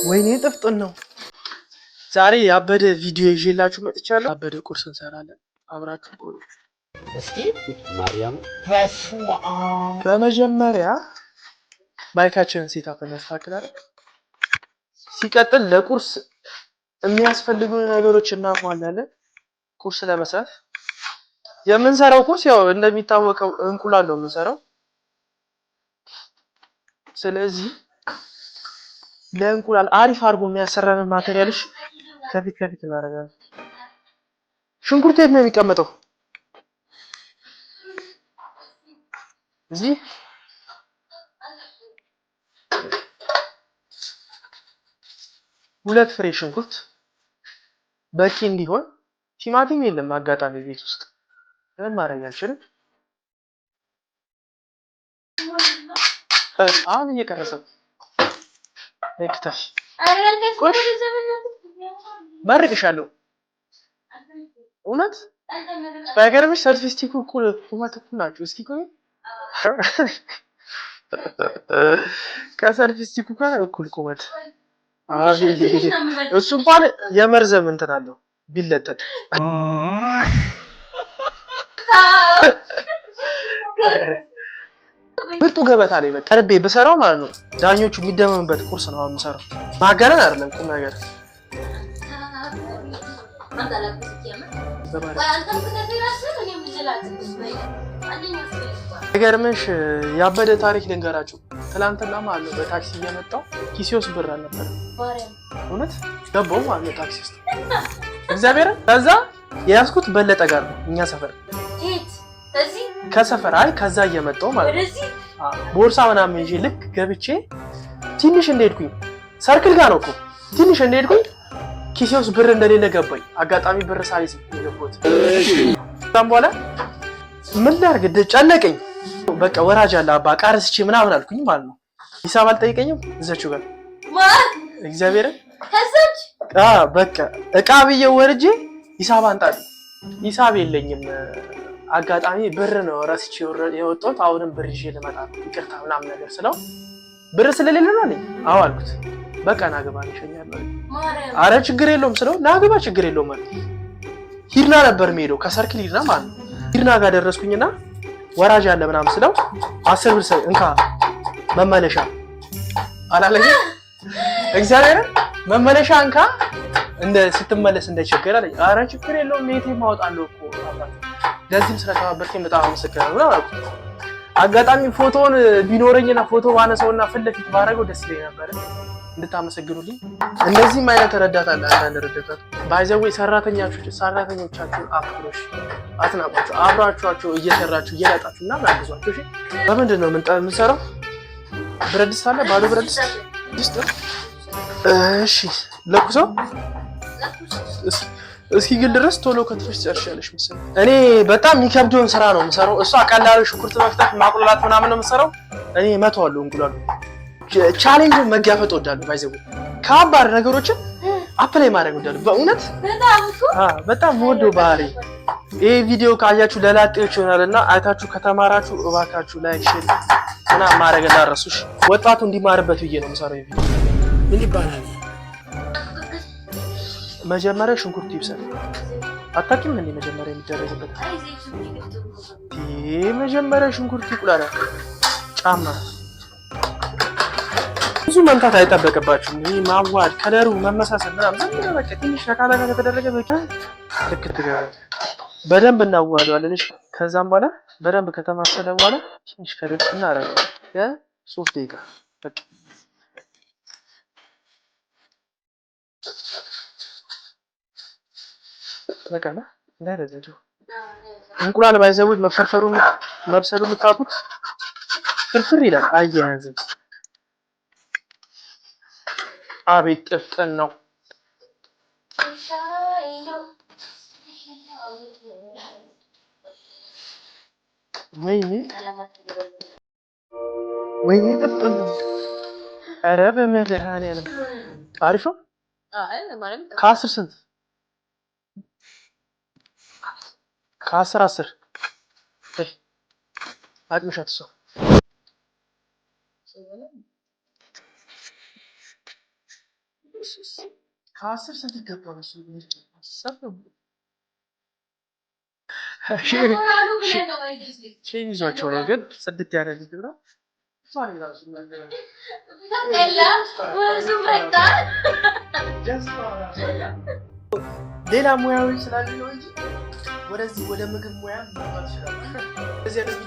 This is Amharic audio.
ወይኔ ጥፍጥን ነው። ዛሬ ያበደ ቪዲዮ ይዤላችሁ መጥቻለሁ። ያበደ ቁርስ እንሰራለን። አብራችሁ ቆዩ እስኪ። ማርያም በመጀመሪያ ማይካችንን ሴታፕ እናስተካክላለን። ሲቀጥል ለቁርስ የሚያስፈልጉ ነገሮች እናሟላለን። ቁርስ ለመስራት የምንሰራው ቁርስ ያው እንደሚታወቀው እንቁላል ነው የምንሰራው። ስለዚህ ለእንቁላል አሪፍ አድርጎ የሚያሰራን ማቴሪያልሽ ከፊት እናደርጋለን። ሽንኩርት የት ነው የሚቀመጠው? እዚህ ሁለት ፍሬ ሽንኩርት በቂ እንዲሆን። ቲማቲም የለም አጋጣሚ ቤት ውስጥ ምን ማድረግ አልችልም። አሁን እየቀረሰ ለክታሽ መርቅሻለሁ። እውነት ባይገርምሽ ሰርቲፊኬቱ እኩል ቁመት እኩል ናችሁ። እስኪ ቆይ ከሰርቲፊኬቱ ጋር እኩል ቁመት። እሱ እንኳን የመርዘም እንትን አለው ቢለጠጥ። ብርቱ ገበታ ላይ በቃ ልቤ በሰራው ማለት ነው። ዳኞቹ የሚደመምበት ቁርስ ነው የምሰራው። ማጋነን አይደለም ቁም ነገር። ነገርምሽ ያበደ ታሪክ ልንገራችሁ። ትላንትና ማለት ነው በታክሲ እየመጣሁ ኪሴ ውስጥ ብር አልነበረም። እውነት ገባሁ ማለት ነው ታክሲ ውስጥ እግዚአብሔርን። ከዛ የያዝኩት በለጠ ጋር ነው እኛ ሰፈር ከሰፈር አይ ከዛ እየመጣሁ ማለት ነው ቦርሳ ምናምን ይዤ ልክ ገብቼ ትንሽ እንደሄድኩኝ ሰርክል ጋር ነው እኮ ትንሽ እንደሄድኩኝ ኪሴ ውስጥ ብር እንደሌለ ገባኝ። አጋጣሚ ብር ሳይዝ የገባሁት። ከዛም በኋላ ምን ላድርግ ጨነቀኝ። በቃ ወራጅ አለ አባ ቃርስቼ ምናምን አልኩኝ ማለት ነው። ሂሳብ አልጠይቀኝም እዛችሁ ጋር እግዚአብሔርን ከዛች በቃ እቃ ብዬ ወርጄ ሂሳብ አንጣልኝ። ሂሳብ የለኝም አጋጣሚ ብር ነው ረስቼ የወጣሁት። አሁንም ብር ይዤ ልመጣ ነው ይቅርታ ምናምን ነገር ስለው ብር ስለሌለ ነው አለኝ። አዎ አልኩት። በቃ ናግባ ይሸኛል። አረ ችግር የለውም ስለው ናግባ ችግር የለውም ማለት ሂድና ነበር የምሄደው ከሰርክል ሂድና ማለት ነው። ሂድና ጋር ደረስኩኝና ወራጅ አለ ምናምን ስለው 10 ብር ሰው እንካ መመለሻ አላለኝ። እግዚአብሔር መመለሻ እንካ እንደ ስትመለስ እንደቸገረ አለኝ። አረ ችግር የለውም ሜቴ ማውጣለሁ እኮ አባት ለዚህም ስለተባበርከኝ በጣም አመሰግናለሁ ነው አልኩት። አጋጣሚ ፎቶውን ቢኖረኝና ፎቶ ባነሳውና ፊት ለፊት ባደረገው ደስ ይለኝ ነበር። እንድታመሰግኑልኝ። እንደዚህም አይነት ረዳት አለ። አንዳንድ ረዳት ባይዘው ሰራተኞቻችሁን አፍሮሽ አትናቋቸው። አብራችኋቸው እየሰራችሁ እየላጣችሁ እና አግዟቸው። እሺ በምንድን ነው የምንሰራው? ብረት ድስት አለ ባዶ ብረት ድስት። እሺ ለኩሰው እስኪ ግን ድረስ ቶሎ ከትፈሽ ጨርሻለሽ መሰለኝ። እኔ በጣም የሚከብደውን ስራ ነው የምሰራው። እሷ ቀላል ሽንኩርት መክተፍ ማቁላላት ምናምን ነው የምሰራው። እኔ መተዋለሁ እንቁላሉ። ቻሌንጁን መጋፈጥ ወዳለሁ። ባይዘው ከባድ ነገሮችን አፕላይ ማድረግ ወዳለሁ። በእውነት በጣም ወዶ ባህሪ። ይሄ ቪዲዮ ካያችሁ ለላጤዎች ይሆናልና አይታችሁ ከተማራችሁ እባካችሁ ላይክ ሼር እና ማድረግ እንዳትረሱሽ። ወጣቱ እንዲማርበት ብዬ ነው የምሰራው። ይሄ ቪዲዮ ምን ይባላል? መጀመሪያ ሽንኩርት ይብሰል። አታውቂም እንዴ መጀመሪያ የሚደረግበት? መጀመሪያ ሽንኩርት ይቁላል። ጫማ ብዙ መምታት አይጠበቅባችሁም። ይሄ ማዋድ ከለሩ መመሳሰል ምናምን ዝም ብሎ በቃ ትንሽ ካላጋ ከተደረገ በቃ ልክ ትገባለች። በደንብ እናዋደዋለን። እሺ ከዛም በኋላ በደንብ ከተማሰለ በኋላ ትንሽ ከደስ እናደርጋለን ለ3 ደቂቃ በቃ በቃ እንዳይረዘው። እንቁላል ባይዘውት መፈርፈሩን መብሰሉን የምታውቁት ፍርፍር ይላል አያያዝም። አቤት ጥፍጥን ነው። ወይኔ ጥፍጥን ነው። ኧረ በመድኃኒዓለም አሪፍ ነው። ከ10 ስንት? ከ10 አቅምሻት እሷ ከአስር ስንት ገባ? ሼን ይዟቸው ነው ግን ጽድት ያለ ልጅ ነው። ሌላ ሙያዊ ስላለ ነው እንጂ ወደዚህ ወደ ምግብ ሙያ መግባት ይችላል።